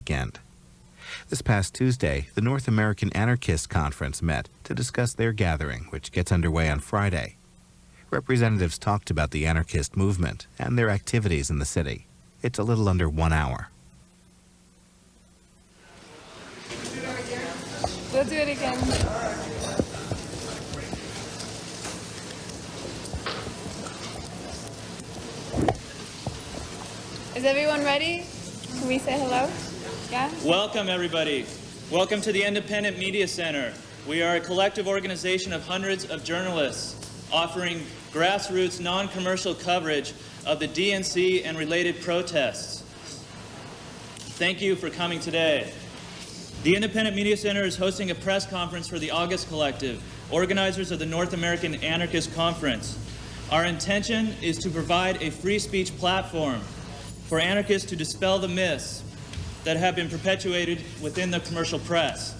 weekend. This past Tuesday, the North American Anarchist Conference met to discuss their gathering, which gets underway on Friday. Representatives talked about the anarchist movement and their activities in the city. It's a little under 1 hour. We'll do it again. Is everyone ready? Can we say hello? Yeah? Welcome, everybody. Welcome to the Independent Media Center. We are a collective organization of hundreds of journalists offering grassroots, non-commercial coverage of the DNC and related protests. Thank you for coming today. The Independent Media Center is hosting a press conference for the August Collective, organizers of the North American Anarchist Conference. Our intention is to provide a free speech platform for anarchists to dispel the myths that have been perpetuated within the commercial press.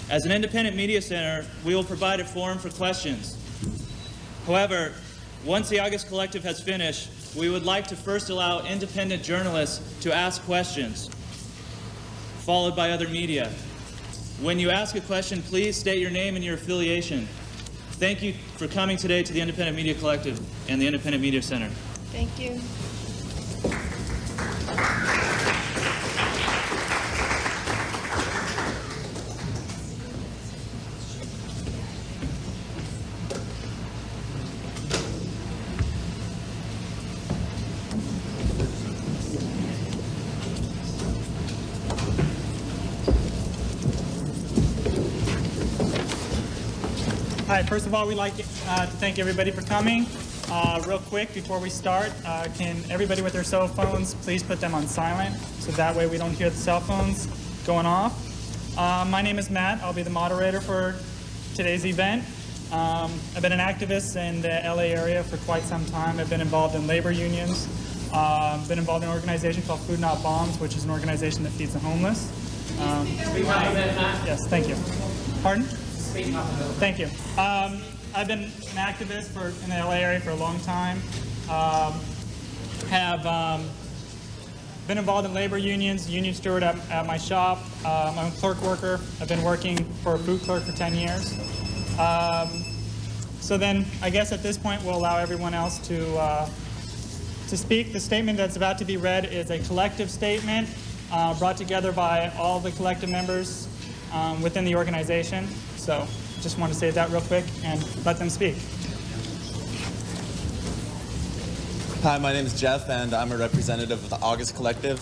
As an independent media center, we will provide a forum for questions. However, once the August Collective has finished, we would like to first allow independent journalists to ask questions, followed by other media. When you ask a question, please state your name and your affiliation. Thank you for coming today to the Independent Media Collective and the Independent Media Center. Thank you. Hi, first of all, we'd like to thank everybody for coming. Real quick, before we start, can everybody with their cell phones please put them on silent, so that way we don't hear the cell phones going off. My name is Matt. I'll be the moderator for today's event. I've been an activist in the LA area for quite some time. I've been involved in labor unions. Been involved in an organization called Food Not Bombs, which is an organization that feeds the homeless. Yes, thank you. Pardon? Thank you. I've been an activist in the LA area for a long time. Have been involved in labor unions, union steward at my shop. I'm a clerk worker. I've been working for a food clerk for 10 years. So then I guess at this point we'll allow everyone else to speak. The statement that's about to be read is a collective statement brought together by all the collective members within the organization. So just want to say that real quick and let them speak. Hi, my name is Jeff, and I'm a representative of the August Collective.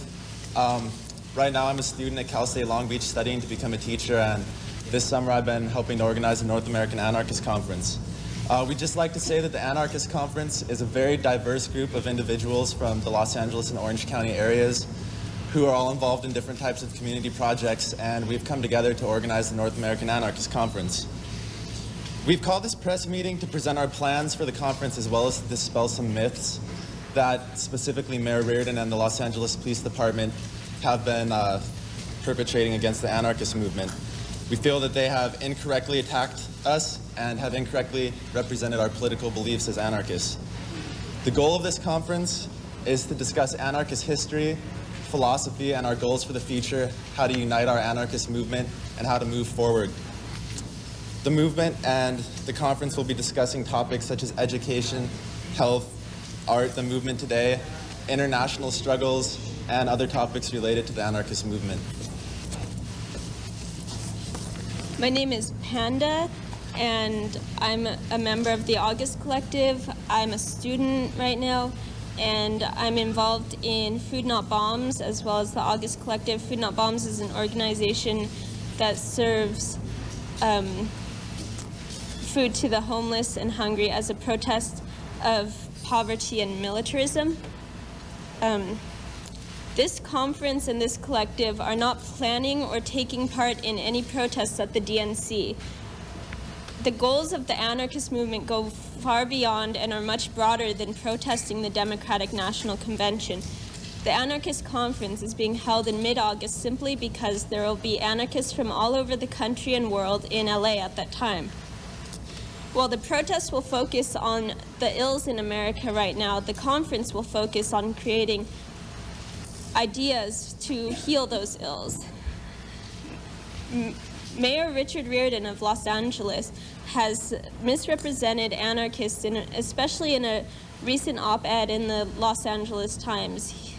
Right now I'm a student at Cal State Long Beach studying to become a teacher, and this summer I've been helping to organize the North American Anarchist Conference. We'd just like to say that the Anarchist Conference is a very diverse group of individuals from the Los Angeles and Orange County areas who are all involved in different types of community projects, and we've come together to organize the North American Anarchist Conference. We've called this press meeting to present our plans for the conference as well as to dispel some myths that specifically Mayor Reardon and the Los Angeles Police Department have been perpetrating against the anarchist movement. We feel that they have incorrectly attacked us and have incorrectly represented our political beliefs as anarchists. The goal of this conference is to discuss anarchist history, philosophy, and our goals for the future, how to unite our anarchist movement, and how to move forward. The movement and the conference will be discussing topics such as education, health, art, the movement today, international struggles, and other topics related to the anarchist movement. My name is Panda, and I'm a member of the August Collective. I'm a student right now, and I'm involved in Food Not Bombs as well as the August Collective. Food Not Bombs is an organization that serves food to the homeless and hungry as a protest of poverty and militarism. This conference and this collective are not planning or taking part in any protests at the DNC. The goals of the anarchist movement go far beyond and are much broader than protesting the Democratic National Convention. The Anarchist Conference is being held in mid-August simply because there will be anarchists from all over the country and world in LA at that time. While the protests will focus on the ills in America right now, the conference will focus on creating ideas to heal those ills. Mayor Richard Riordan of Los Angeles has misrepresented anarchists, especially in a recent op-ed in the Los Angeles Times.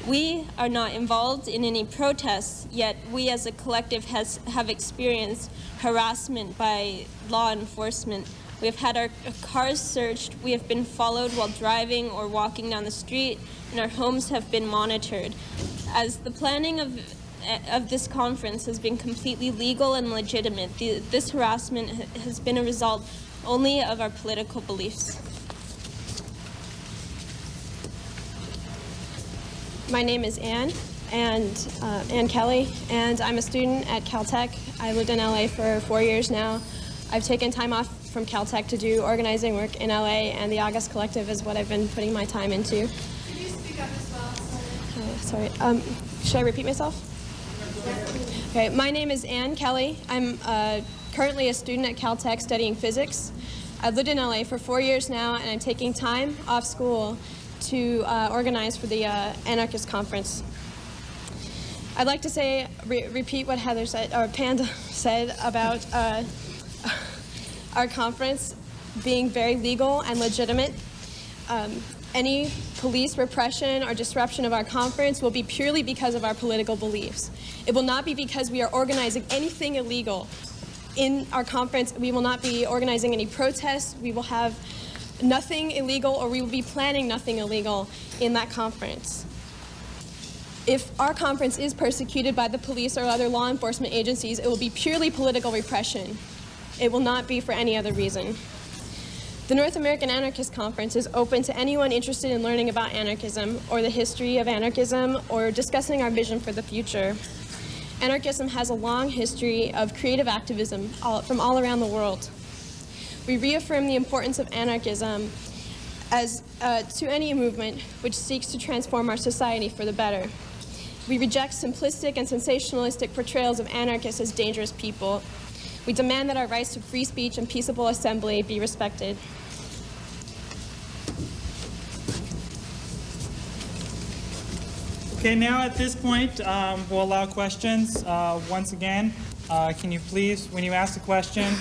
We are not involved in any protests, yet we as a collective have experienced harassment by law enforcement. We have had our cars searched, we have been followed while driving or walking down the street, and our homes have been monitored. As the planning of this conference has been completely legal and legitimate, this harassment has been a result only of our political beliefs. My name is Ann Kelly, and I'm a student at Caltech. I lived in LA for 4 years now. I've taken time off from Caltech to do organizing work in LA, and the August Collective is what I've been putting my time into. Could you speak up as well? Sorry. Should I repeat myself? Okay, my name is Ann Kelly. I'm currently a student at Caltech studying physics. I've lived in LA for 4 years now, and I'm taking time off school to organize for the Anarchist Conference. I'd like to say, repeat what Heather said, or Panda said about our conference being very legal and legitimate. Any police repression or disruption of our conference will be purely because of our political beliefs. It will not be because we are organizing anything illegal. In our conference, we will not be organizing any protests. We will have nothing illegal, or we will be planning nothing illegal in that conference. If our conference is persecuted by the police or other law enforcement agencies, it will be purely political repression. It will not be for any other reason. The North American Anarchist Conference is open to anyone interested in learning about anarchism or the history of anarchism or discussing our vision for the future. Anarchism has a long history of creative activism from all around the world. We reaffirm the importance of anarchism as to any movement which seeks to transform our society for the better. We reject simplistic and sensationalistic portrayals of anarchists as dangerous people. We demand that our rights to free speech and peaceable assembly be respected. Okay, now at this point, we'll allow questions. Once again, can you please, when you ask a question,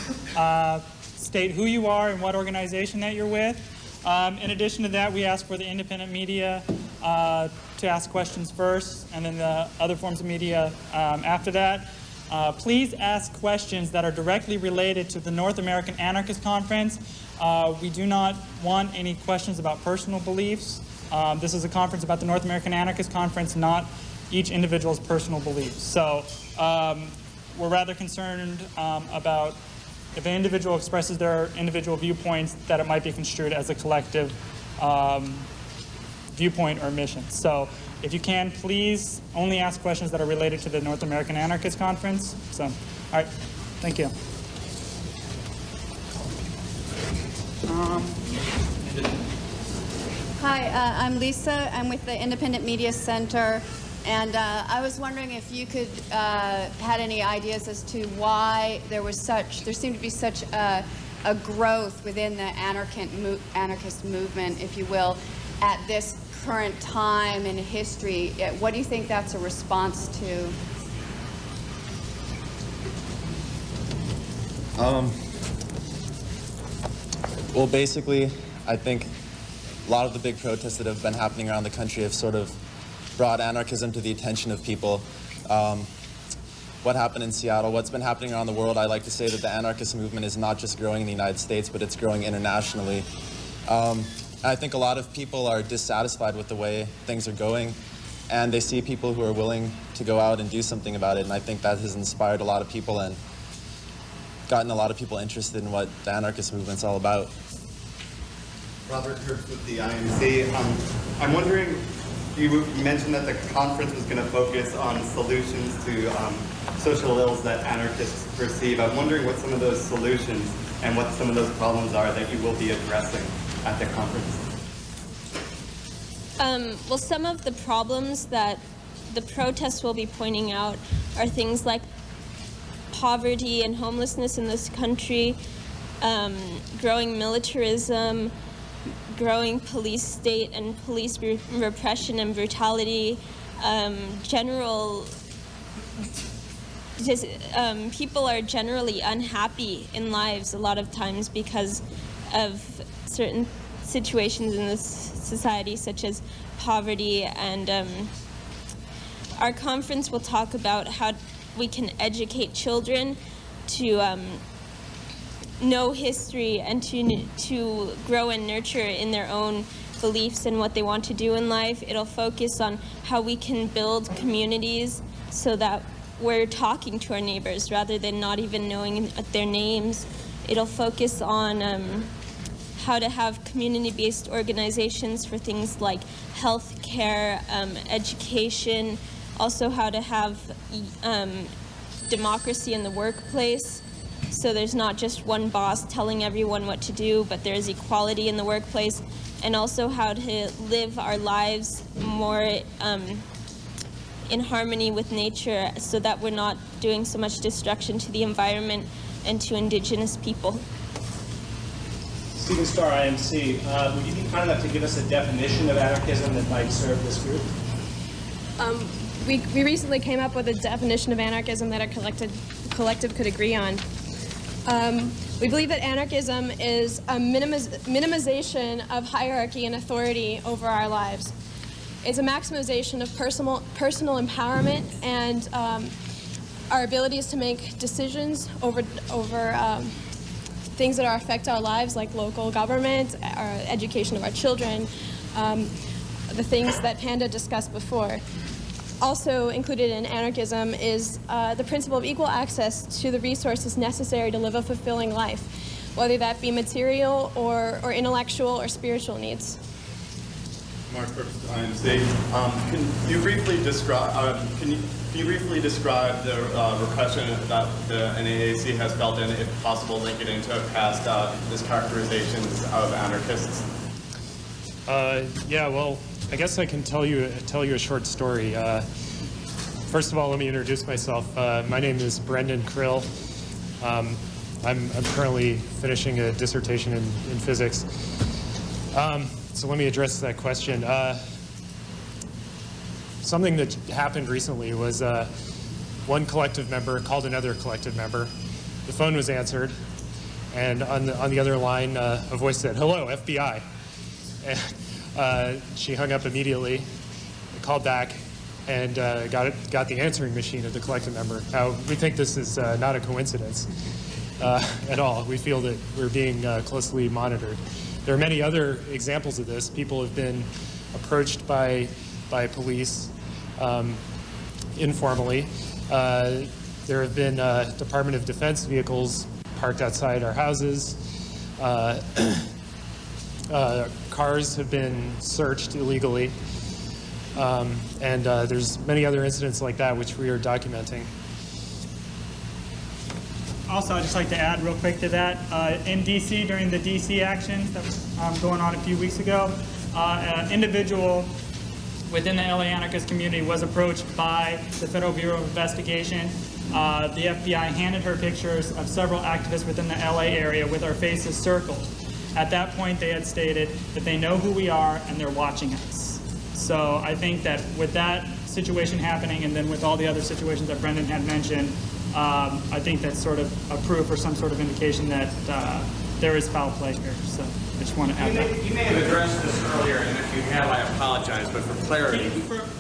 state who you are and what organization that you're with. In addition to that, we ask for the independent media to ask questions first, and then the other forms of media after that. Please ask questions that are directly related to the North American Anarchist Conference. We do not want any questions about personal beliefs. This is a conference about the North American Anarchist Conference, not each individual's personal beliefs. So we're rather concerned about if an individual expresses their individual viewpoints, that it might be construed as a collective viewpoint or mission. So if you can, please only ask questions that are related to the North American Anarchist Conference. So, all right, thank you. Hi, I'm Lisa. I'm with the Independent Media Center, and I was wondering if you could had any ideas as to why there seemed to be such a growth within the anarchist movement, if you will, at this current time in history. What do you think that's a response to? Well, basically, I think a lot of the big protests that have been happening around the country have sort of brought anarchism to the attention of people. What happened in Seattle, what's been happening around the world, I like to say that the anarchist movement is not just growing in the United States, but it's growing internationally. I think a lot of people are dissatisfied with the way things are going, and they see people who are willing to go out and do something about it, and I think that has inspired a lot of people and gotten a lot of people interested in what the anarchist movement's all about. Robert Herbst with the IMC. I'm wondering, you mentioned that the conference was going to focus on solutions to social ills that anarchists perceive. I'm wondering what some of those solutions and what some of those problems are that you will be addressing at the conference. Well, some of the problems that the protests will be pointing out are things like poverty and homelessness in this country, growing militarism, growing police state and police repression and brutality, people are generally unhappy in lives a lot of times because of certain situations in this society, such as poverty. And our conference will talk about how we can educate children to know history and to grow and nurture in their own beliefs and what they want to do in life. It'll focus on how we can build communities so that we're talking to our neighbors rather than not even knowing their names. It'll focus on how to have community-based organizations for things like health care, education, also how to have democracy in the workplace. So there's not just one boss telling everyone what to do, but there's equality in the workplace, and also how to live our lives more in harmony with nature so that we're not doing so much destruction to the environment and to indigenous people. Stephen Starr, IMC. Would you be kind enough to give us a definition of anarchism that might serve this group? We recently came up with a definition of anarchism that our collective could agree on. We believe that anarchism is a minimization of hierarchy and authority over our lives. It's a maximization of personal empowerment and our abilities to make decisions over things that affect our lives, like local government, our education of our children, the things that Panda discussed before. Also included in anarchism is the principle of equal access to the resources necessary to live a fulfilling life, whether that be material or intellectual or spiritual needs. Mark Brooks, IMC. Can you briefly describe the repression that the NAAC has felt, and if possible, link it into past mischaracterizations of anarchists? Yeah, well, I guess I can tell you a short story. First of all, let me introduce myself. My name is Brendan Krill. I'm currently finishing a dissertation in physics. So let me address that question. Something that happened recently was one collective member called another collective member. The phone was answered, and on the other line, a voice said, "Hello, FBI." And, she hung up immediately, called back, and got the answering machine of the collective member. Now, we think this is not a coincidence at all. We feel that we're being closely monitored. There are many other examples of this. People have been approached by police informally. There have been Department of Defense vehicles parked outside our houses. Cars have been searched illegally. And there's many other incidents like that which we are documenting. Also, I'd just like to add real quick to that. In D.C., during the D.C. actions that was going on a few weeks ago, an individual within the LA anarchist community was approached by the Federal Bureau of Investigation. The FBI handed her pictures of several activists within the LA area with our faces circled. At that point, they had stated that they know who we are and they're watching us. So I think that with that situation happening, and then with all the other situations that Brendan had mentioned, I think that's sort of a proof or some sort of indication that there is foul play here. So I just want to add that. You may have addressed this earlier, and if you have, I apologize, but for clarity.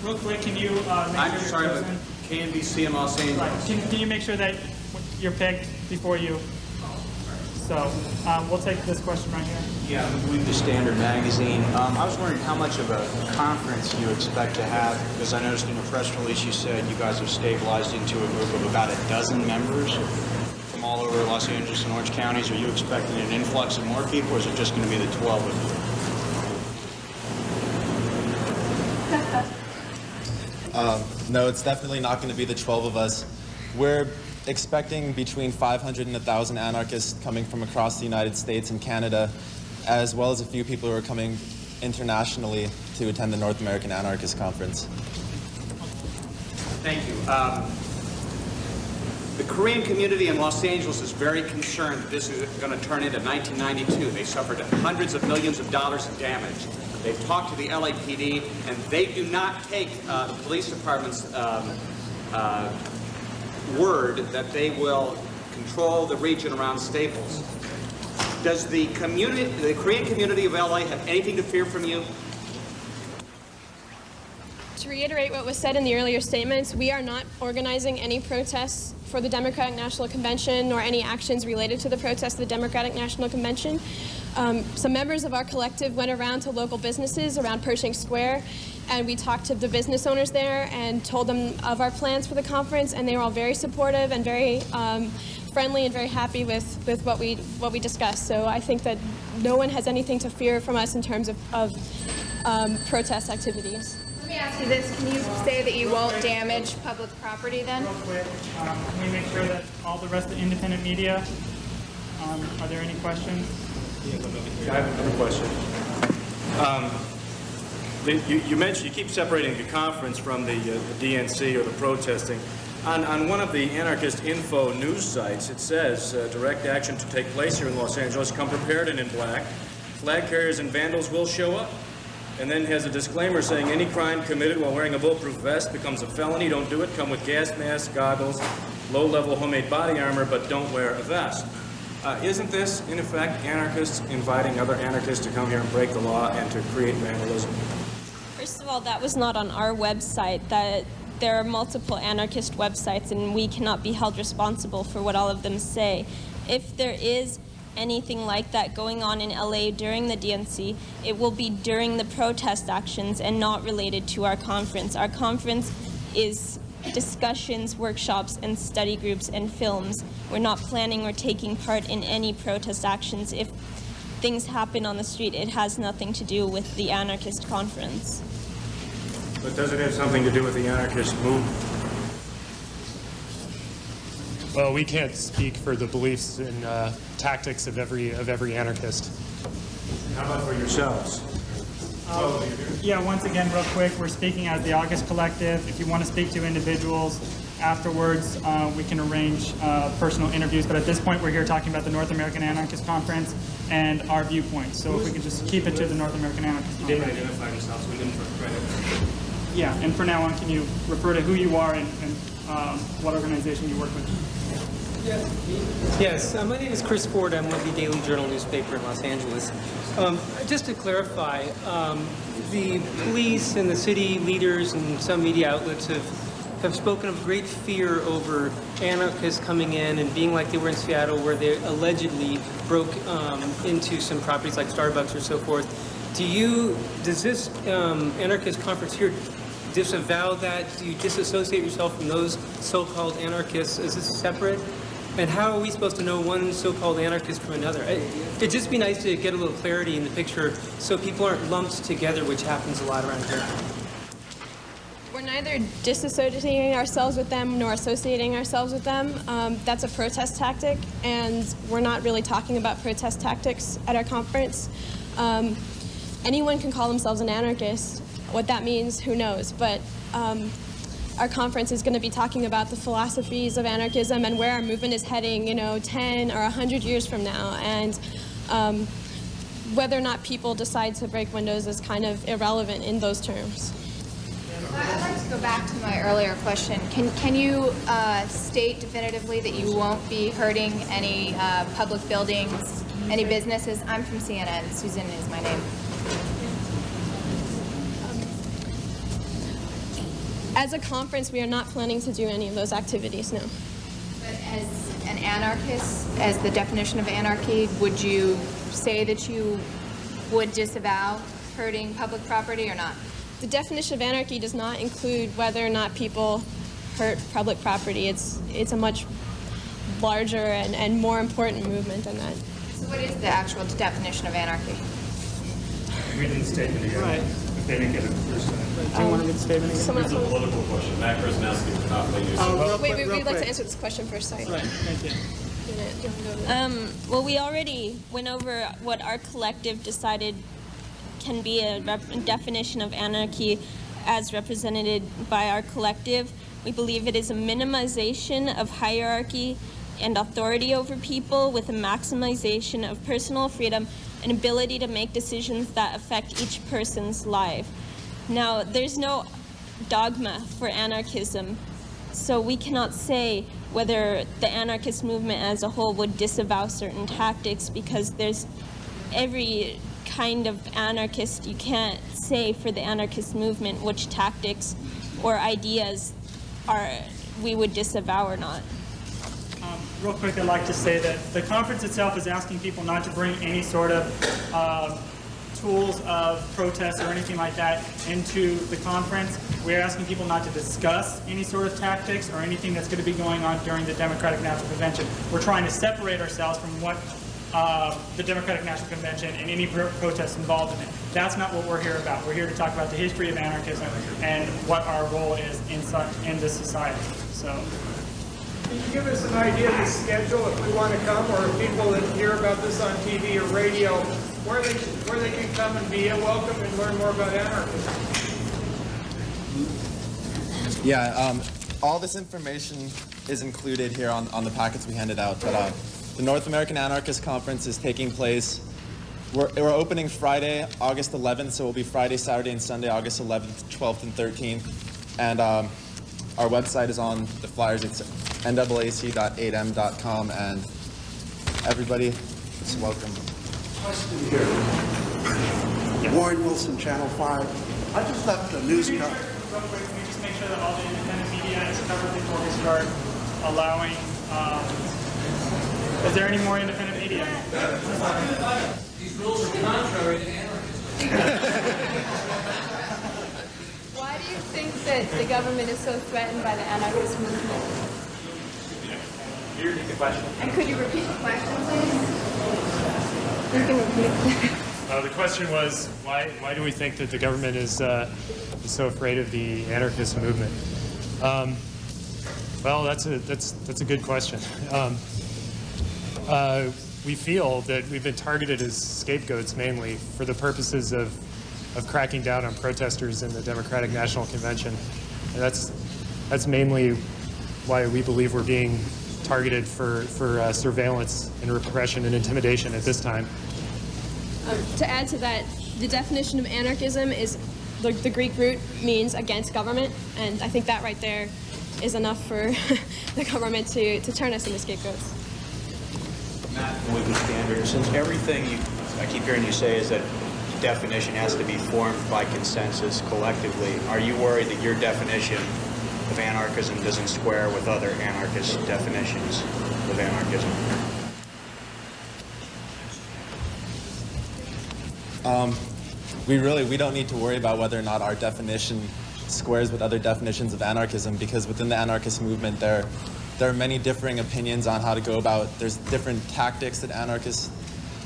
Real quick, can you make I'm sure sorry, you're but KNBC in Los Angeles. Right. Can you make sure that you're picked before you? So we'll take this question right here. Yeah, I'm with the Standard Magazine. I was wondering how much of a conference you expect to have, because I noticed in a press release you said you guys have stabilized into a group of about 12 members from all over Los Angeles and Orange counties. Are you expecting an influx of more people, or is it just going to be the 12 of you? No, it's definitely not going to be the 12 of us. We're expecting between 500 and 1,000 anarchists coming from across the United States and Canada, as well as a few people who are coming internationally to attend the North American Anarchist Conference. Thank you. The The Korean community in Los Angeles is very concerned that this is going to turn into 1992. They suffered hundreds of millions of dollars in damage. They've talked to the LAPD, and they do not take the police department's word that they will control the region around Staples. Does the Korean community of LA have anything to fear from you? To reiterate what was said in the earlier statements, we are not organizing any protests for the Democratic National Convention nor any actions related to the protests of the Democratic National Convention. Some members of our collective went around to local businesses around Pershing Square, and we talked to the business owners there and told them of our plans for the conference, and they were all very supportive and very friendly and very happy with what we discussed. So I think that no one has anything to fear from us in terms of protest activities. Let me ask you this. Can you say that you won't damage public property then? Real quick, can we make sure that all the rest of the independent media, are there any questions? Yeah, I have another question. You mentioned, you keep separating the conference from the DNC or the protesting. On one of the Anarchist Info news sites, it says, direct action to take place here in Los Angeles, come prepared and in black. Flag carriers and vandals will show up. And then has a disclaimer saying any crime committed while wearing a bulletproof vest becomes a felony. Don't do it. Come with gas masks, goggles, low-level homemade body armor, but don't wear a vest. Isn't this, in effect, anarchists inviting other anarchists to come here and break the law and to create vandalism? First of all, that was not on our website. There are multiple anarchist websites, and we cannot be held responsible for what all of them say. If there is anything like that going on in LA during the DNC, it will be during the protest actions and not related to our conference. Our conference is discussions, workshops, and study groups and films. We're not planning or taking part in any protest actions. If things happen on the street, it has nothing to do with the anarchist conference. But does it have something to do with the anarchist movement? Well, we can't speak for the beliefs and tactics of every anarchist. How about for yourselves? Yeah, once again, real quick, we're speaking as the August Collective. If you want to speak to individuals afterwards, we can arrange personal interviews. But at this point, we're here talking about the North American Anarchist Conference and our viewpoints. So if we could just keep it to the North American Anarchist Conference. You didn't identify yourself, so we didn't for credit. Yeah, and for now on, can you refer to who you are and what organization you work with? Yes, my name is Chris Ford. I'm with the Daily Journal newspaper in Los Angeles. Just to clarify, the police and the city leaders and some media outlets have spoken of great fear over anarchists coming in and being like they were in Seattle, where they allegedly broke into some properties like Starbucks or so forth. Does this anarchist conference here disavow that? Do you disassociate yourself from those so-called anarchists? Is this separate? And how are we supposed to know one so-called anarchist from another? It'd just be nice to get a little clarity in the picture so people aren't lumped together, which happens a lot around here. We're neither disassociating ourselves with them nor associating ourselves with them. That's a protest tactic, and we're not really talking about protest tactics at our conference. Anyone can call themselves an anarchist. What that means, who knows? But our conference is going to be talking about the philosophies of anarchism and where our movement is heading, 10 or 100 years from now. And whether or not people decide to break windows is kind of irrelevant in those terms. I'd like to go back to my earlier question. Can you state definitively that you won't be hurting any public buildings, any businesses? I'm from CNN. Susan is my name. As a conference, we are not planning to do any of those activities, no. But as an anarchist, as the definition of anarchy, would you say that you would disavow hurting public property or not? The definition of anarchy does not include whether or not people hurt public property. It's a much larger and more important movement than that. So what is the actual definition of anarchy? Read the statement again. Right. They didn't get it the first time. Do you want to read the statement again? Someone It's a political question. Matt Krasnowski with Conflict News. We'd like to answer this question first, sorry. Right, thank you. Well, we already went over what our collective decided can be a definition of anarchy as represented by our collective. We believe it is a minimization of hierarchy and authority over people with a maximization of personal freedom and ability to make decisions that affect each person's life. Now, there's no dogma for anarchism, so we cannot say whether the anarchist movement as a whole would disavow certain tactics, because there's every kind of anarchist. You can't say for the anarchist movement which tactics or ideas we would disavow or not. Real quick, I'd like to say that the conference itself is asking people not to bring any sort of tools of protest or anything like that into the conference. We're asking people not to discuss any sort of tactics or anything that's going to be going on during the Democratic National Convention. We're trying to separate ourselves from what the Democratic National Convention and any protests involved in it. That's not what we're here about. We're here to talk about the history of anarchism and what our role is in this society. So. Can you give us an idea of the schedule if we want to come, or if people that hear about this on TV or radio, where they can come and be welcome and learn more about anarchism? Yeah, all this information is included here on the packets we handed out. But the North American Anarchist Conference is taking place. We're opening Friday, August 11th, so it will be Friday, Saturday, and Sunday, August 11th, 12th, and 13th. And our website is on the flyers. It's NAAC.8m.com, and everybody is welcome. Question here. Warren Wilson, Channel 5. I just left a news card. Real quick, can we just make sure that all the independent media is covered before we start allowing, is there any more independent media? These rules are contrary to anarchism. Why do you think that the government is so threatened by the anarchist movement? Can you repeat the question? And could you repeat the question, please? You can repeat. The question was, why do we think that the government is so afraid of the anarchist movement? Well, that's a good question. We feel that we've been targeted as scapegoats mainly for the purposes of cracking down on protesters in the Democratic National Convention. And that's mainly why we believe we're being targeted for surveillance and repression and intimidation at this time. To add to that, the definition of anarchism is the Greek root means against government, and I think that right there is enough for the government to turn us into scapegoats. Matt, with the standard, since everything I keep hearing you say is that the definition has to be formed by consensus collectively, are you worried that your definition of anarchism doesn't square with other anarchist definitions of anarchism? We don't need to worry about whether or not our definition squares with other definitions of anarchism, because within the anarchist movement there are many differing opinions on how to go about. There's different tactics that anarchists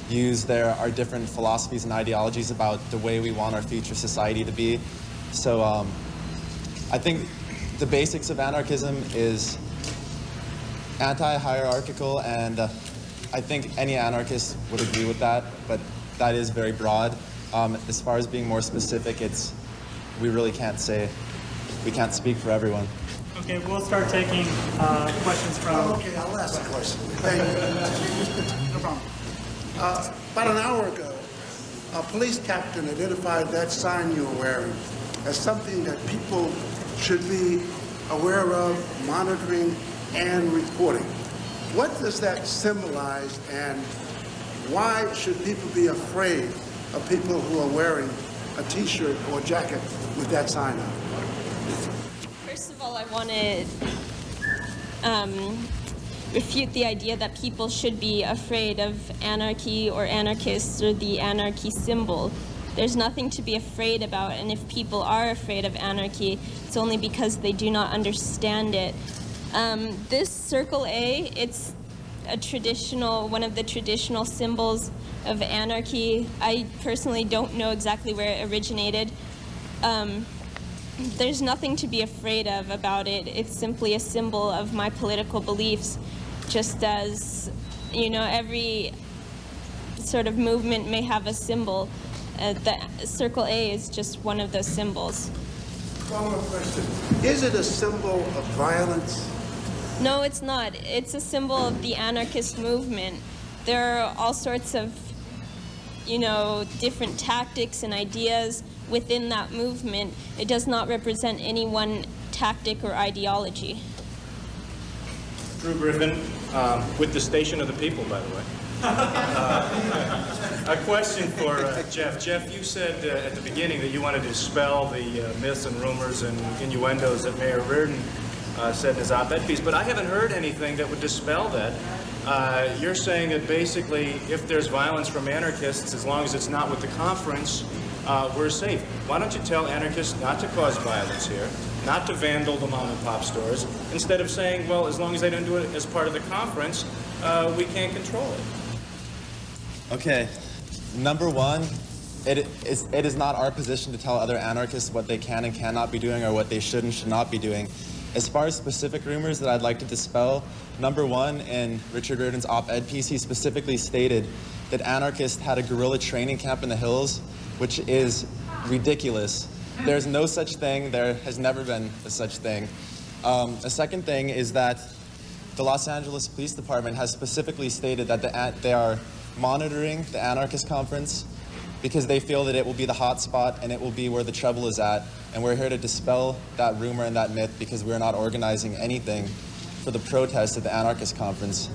use. There are different philosophies and ideologies about the way we want our future society to be. So I think the basics of anarchism is anti-hierarchical, and I think any anarchist would agree with that, but that is very broad. As far as being more specific, we really can't say. We can't speak for everyone. Okay, we'll start taking questions from... Okay, I'll ask a question. Thank you. No problem. About an hour ago, a police captain identified that sign you were wearing as something that people should be aware of, monitoring, and reporting. What does that symbolize, and why should people be afraid of people who are wearing a T-shirt or jacket with that sign on? First of all, I want to refute the idea that people should be afraid of anarchy or anarchists or the anarchy symbol. There's nothing to be afraid about, and if people are afraid of anarchy, it's only because they do not understand it. This circle A, it's one of the traditional symbols of anarchy. I personally don't know exactly where it originated. There's nothing to be afraid of about it. It's simply a symbol of my political beliefs, just as, every sort of movement may have a symbol. The circle A is just one of those symbols. Follow-up question. Is it a symbol of violence? No, it's not. It's a symbol of the anarchist movement. There are all sorts of, different tactics and ideas within that movement. It does not represent any one tactic or ideology. Drew Griffin, with the Station of the People, by the way. A question for Jeff. Jeff, you said at the beginning that you wanted to dispel the myths and rumors and innuendos that Mayor Reardon said in his op-ed piece, but I haven't heard anything that would dispel that. You're saying that basically if there's violence from anarchists, as long as it's not with the conference, we're safe. Why don't you tell anarchists not to cause violence here, not to vandal the mom and pop stores, instead of saying, well, as long as they don't do it as part of the conference, we can't control it. Okay, number one, it is not our position to tell other anarchists what they can and cannot be doing or what they should and should not be doing. As far as specific rumors that I'd like to dispel, number one, in Richard Reardon's op-ed piece, he specifically stated that anarchists had a guerrilla training camp in the hills, which is ridiculous. There's no such thing. There has never been a such thing. A second thing is that the Los Angeles Police Department has specifically stated that they are monitoring the Anarchist Conference because they feel that it will be the hot spot and it will be where the trouble is at. And we're here to dispel that rumor and that myth because we're not organizing anything for the protest at the Anarchist Conference.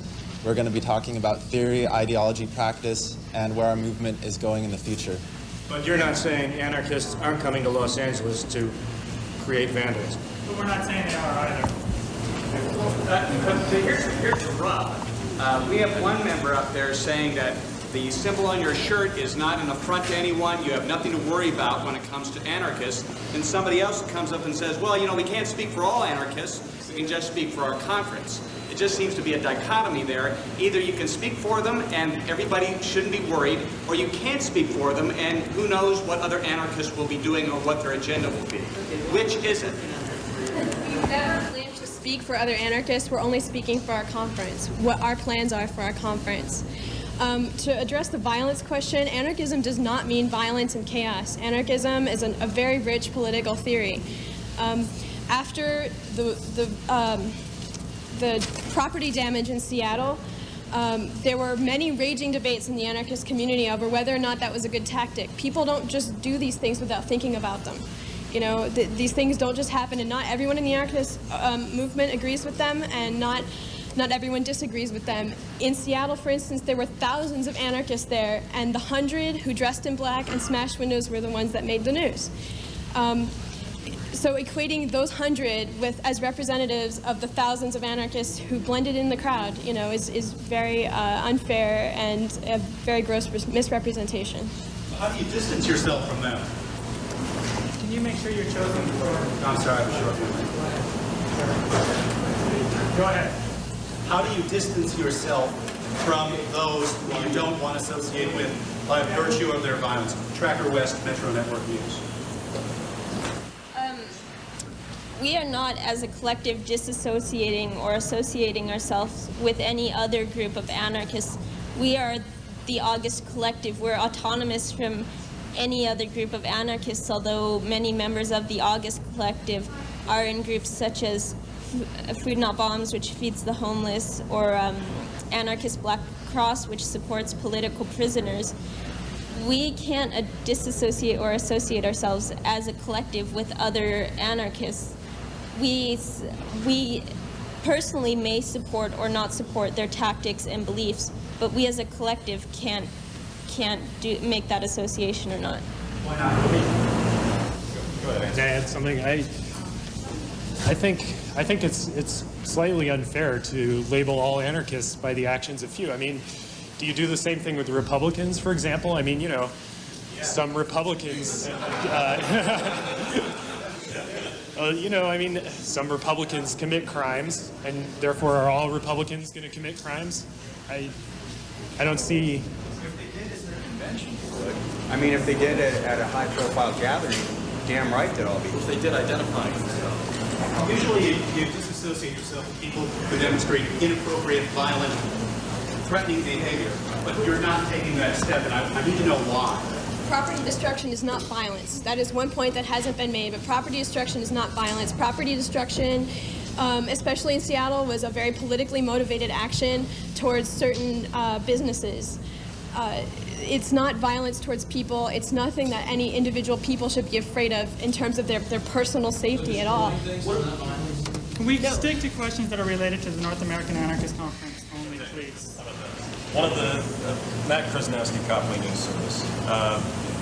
We're going to be talking about theory, ideology, practice, and where our movement is going in the future. But you're not saying anarchists aren't coming to Los Angeles to create vandalism. But we're not saying they are either. Here's the rub. We have one member up there saying that the symbol on your shirt is not an affront to anyone. You have nothing to worry about when it comes to anarchists. And somebody else comes up and says, well, we can't speak for all anarchists. We can just speak for our conference. It just seems to be a dichotomy there. Either you can speak for them and everybody shouldn't be worried, or you can't speak for them and who knows what other anarchists will be doing or what their agenda will be. Which is it? We never claim to speak for other anarchists. We're only speaking for our conference, what our plans are for our conference. To address the violence question, anarchism does not mean violence and chaos. Anarchism is a very rich political theory. After the property damage in Seattle, there were many raging debates in the anarchist community over whether or not that was a good tactic. People don't just do these things without thinking about them. These things don't just happen, and not everyone in the anarchist movement agrees with them, and not everyone disagrees with them. In Seattle, for instance, there were thousands of anarchists there, and the 100 who dressed in black and smashed windows were the ones that made the news. So equating those 100 as representatives of the thousands of anarchists who blended in the crowd, is very unfair and a very gross misrepresentation. How do you distance yourself from them? Can you make sure you're chosen for... I'm sorry, I have a short one. Go ahead. How do you distance yourself from those who you don't want to associate with by virtue of their violence? Tracker West, Metro Network News. We are not, as a collective, disassociating or associating ourselves with any other group of anarchists. We are the August Collective. We're autonomous from any other group of anarchists, although many members of the August Collective are in groups such as Food Not Bombs, which feeds the homeless, or Anarchist Black Cross, which supports political prisoners. We can't disassociate or associate ourselves as a collective with other anarchists. We personally may support or not support their tactics and beliefs, but we as a collective can't make that association or not. Why not? Go ahead. Can I add something? I think it's slightly unfair to label all anarchists by the actions of few. I mean, do you do the same thing with the Republicans, for example? I mean, some Republicans, some Republicans commit crimes, and therefore are all Republicans going to commit crimes? I don't see... If they did it at their convention, I mean, if they did it at a high-profile gathering, damn right they'd all be. If they did identify themselves. Usually you disassociate yourself with people who demonstrate inappropriate, violent, threatening behavior, but you're not taking that step, and I need to know why. property destruction is not violence. That is one point that hasn't been made, but property destruction is not violence. Property destruction, especially in Seattle, was a very politically motivated action towards certain businesses. It's not violence towards people. It's nothing that any individual people should be afraid of in terms of their personal safety at all. Can we stick to questions that are related to the North American Anarchist Conference only, please? One of the Matt Krasnowski, Copley News Service.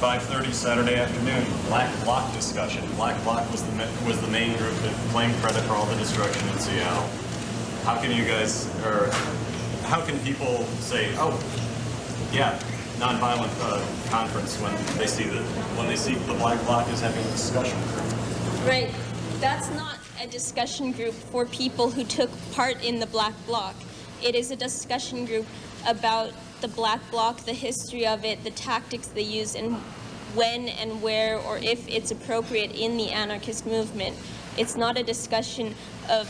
5:30 Saturday afternoon, Black Bloc discussion. Black Bloc was the main group that claimed credit for all the destruction in Seattle. How can you guys, or how can people say, oh, yeah, nonviolent conference when they see the Black Bloc is having a discussion? Right. That's not a discussion group for people who took part in the Black Bloc. It is a discussion group about the Black Bloc, the history of it, the tactics they use, and when and where or if it's appropriate in the anarchist movement. It's not a discussion of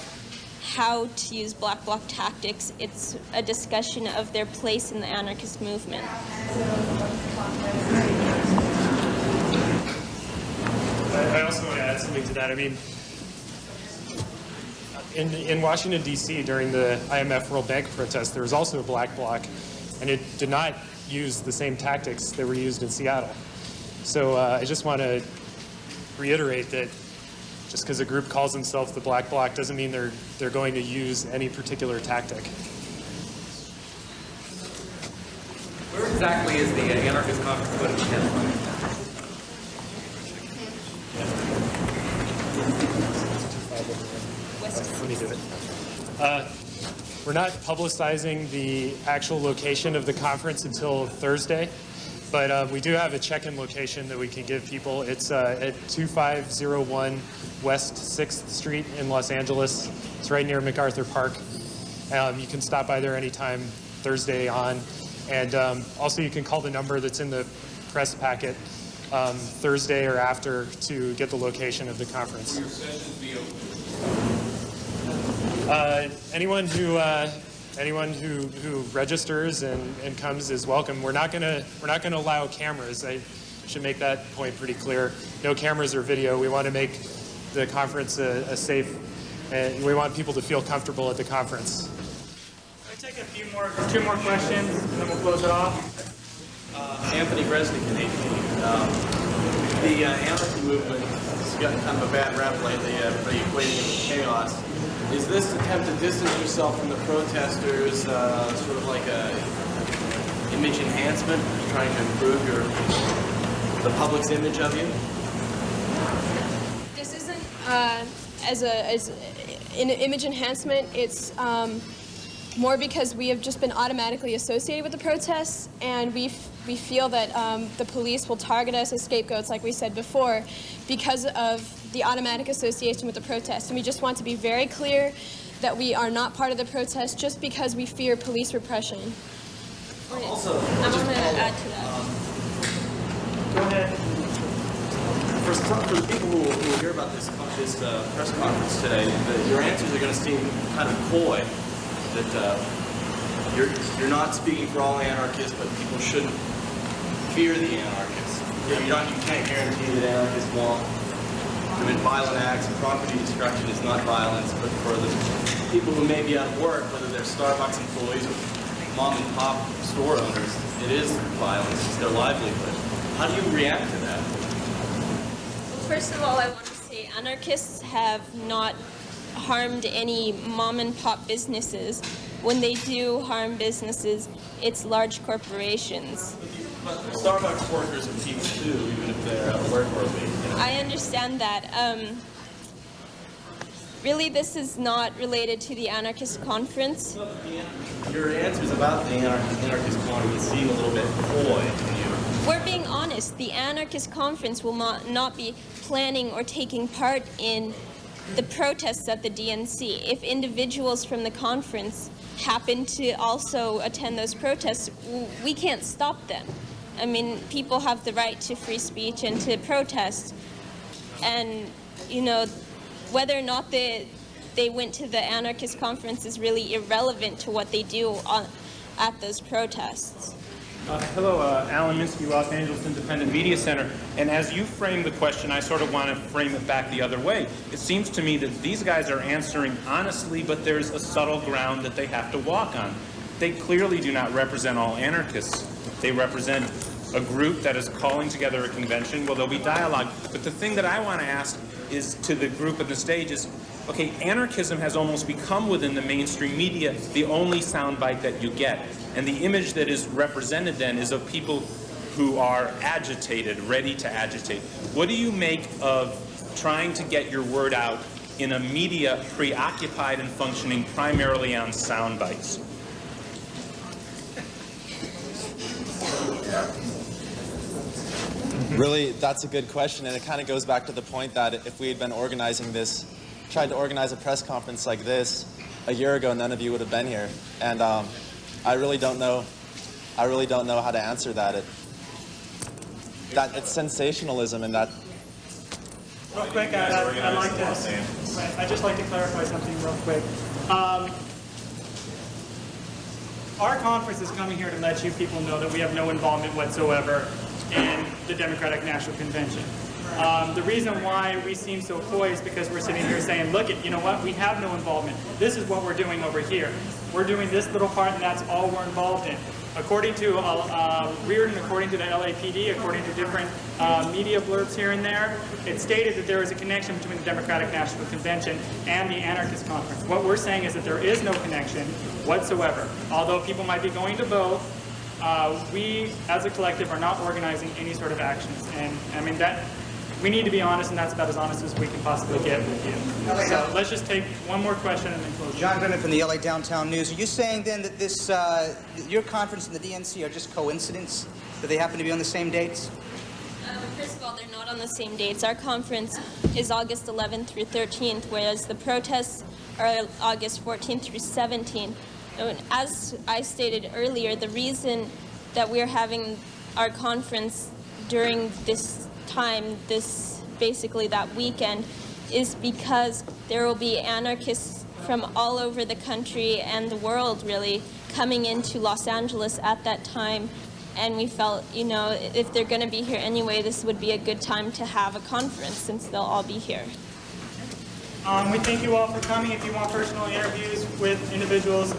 how to use Black Bloc tactics. It's a discussion of their place in the anarchist movement. I also want to add something to that. I mean, in Washington, D.C., during the IMF World Bank protest, there was also a Black Bloc, and it did not use the same tactics that were used in Seattle. So I just want to reiterate that just because a group calls themselves the Black Bloc doesn't mean they're going to use any particular tactic. Where exactly is the Anarchist Conference going to be held? Let me do it. We're not publicizing the actual location of the conference until Thursday, but we do have a check-in location that we can give people. It's at 2501 West 6th Street in Los Angeles. It's right near MacArthur Park. You can stop by there anytime Thursday on. And also you can call the number that's in the press packet Thursday or after to get the location of the conference. Will your sessions be open? Anyone who registers and comes is welcome. We're not gonna allow cameras. I should make that point pretty clear. No cameras or video. We want to make the conference a safe, and we want people to feel comfortable at the conference. I'll take two more questions, and then we'll close it off. Anthony Resnick in AP. The anarchy movement has gotten kind of a bad rap lately, everybody equating it with chaos. Is this attempt to distance yourself from the protesters sort of like a image enhancement, trying to improve the public's image of you? This isn't as an image enhancement. It's more because we have just been automatically associated with the protests, and we feel that the police will target us as scapegoats, like we said before, because of the automatic association with the protest. And we just want to be very clear that we are not part of the protest just because we fear police repression. Also, I want to add to that. Go ahead. For the people who will hear about this press conference today, your answers are going to seem kind of coy. That you're not speaking for all anarchists, but people shouldn't fear the anarchists. You can't guarantee that anarchists won't commit violent acts, and property destruction is not violence, but for the people who may be out of work, whether they're Starbucks employees or mom and pop store owners, it is violence, it's their livelihood. How do you react to that? Well, first of all, I want to say anarchists have not harmed any mom and pop businesses. When they do harm businesses, it's large corporations. But Starbucks workers are people too, even if they're out of work for a week. I understand that. Really, this is not related to the Anarchist Conference. Your answers about the Anarchist Conference seem a little bit coy to you. We're being honest. The Anarchist Conference will not be planning or taking part in the protests at the DNC. If individuals from the conference happen to also attend those protests, we can't stop them. I mean, people have the right to free speech and to protest. And, you know, whether or not they went to the Anarchist Conference is really irrelevant to what they do at those protests. Hello, Alan Minsky, Los Angeles Independent Media Center. And as you frame the question, I sort of want to frame it back the other way. It seems to me that these guys are answering honestly, but there's a subtle ground that they have to walk on. They clearly do not represent all anarchists. They represent a group that is calling together a convention. Well, there'll be dialogue. But the thing that I want to ask is to the group on the stage is, okay, anarchism has almost become within the mainstream media the only soundbite that you get. And the image that is represented then is of people who are agitated, ready to agitate. What do you make of trying to get your word out in a media preoccupied and functioning primarily on sound bites? Really, that's a good question, and it kind of goes back to the point that if we had been organizing this, tried to organize a press conference like this a year ago, none of you would have been here. And I really don't know how to answer that. It's sensationalism, and that. Real quick, I'd just like to clarify something real quick. Our conference is coming here to let you people know that we have no involvement whatsoever in the Democratic National Convention. The reason why we seem so coy is because we're sitting here saying, look, you know what, we have no involvement. This is what we're doing over here. We're doing this little part, and that's all we're involved in. According to Reardon, according to the LAPD, according to different media blurbs here and there, it stated that there is a connection between the Democratic National Convention and the Anarchist Conference. What we're saying is that there is no connection whatsoever. Although people might be going to both, we, as a collective, are not organizing any sort of actions. And I mean, that we need to be honest, and that's about as honest as we can possibly get with you. So let's just take one more question and then close. John Brennan from the LA Downtown News. Are you saying then that this, your conference and the DNC are just coincidence, that they happen to be on the same dates? First of all, they're not on the same dates. Our conference is August 11th through 13th, whereas the protests are August 14th through 17th. And as I stated earlier, the reason that we're having our conference during this time, basically that weekend, is because there will be anarchists from all over the country and the world, really, coming into Los Angeles at that time. And we felt, you know, if they're going to be here anyway, this would be a good time to have a conference since they'll all be here. We thank you all for coming. If you want personal interviews with individuals,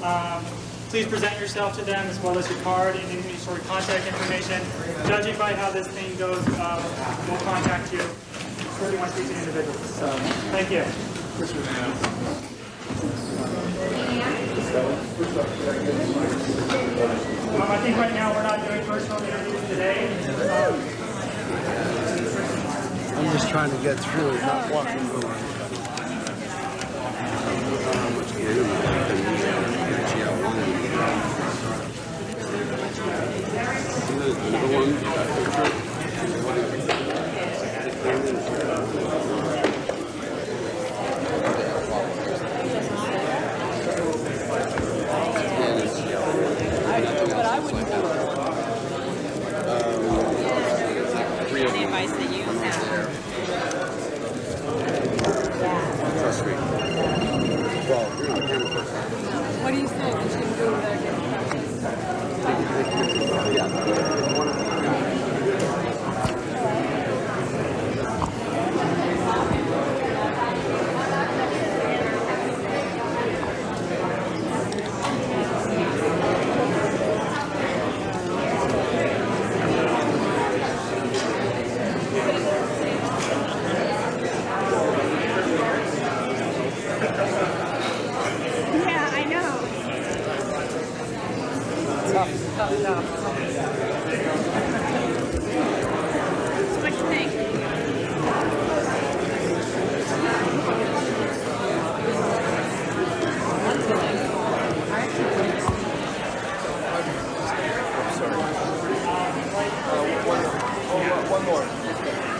please present yourself to them as well as your card and any sort of contact information. Judging by how this thing goes, we'll contact you if you want to speak to individuals. So, thank you. I think right now we're not doing personal interviews today. I'm just trying to get through it, not walking around. Any advice that you have? What do you think? We should do One more.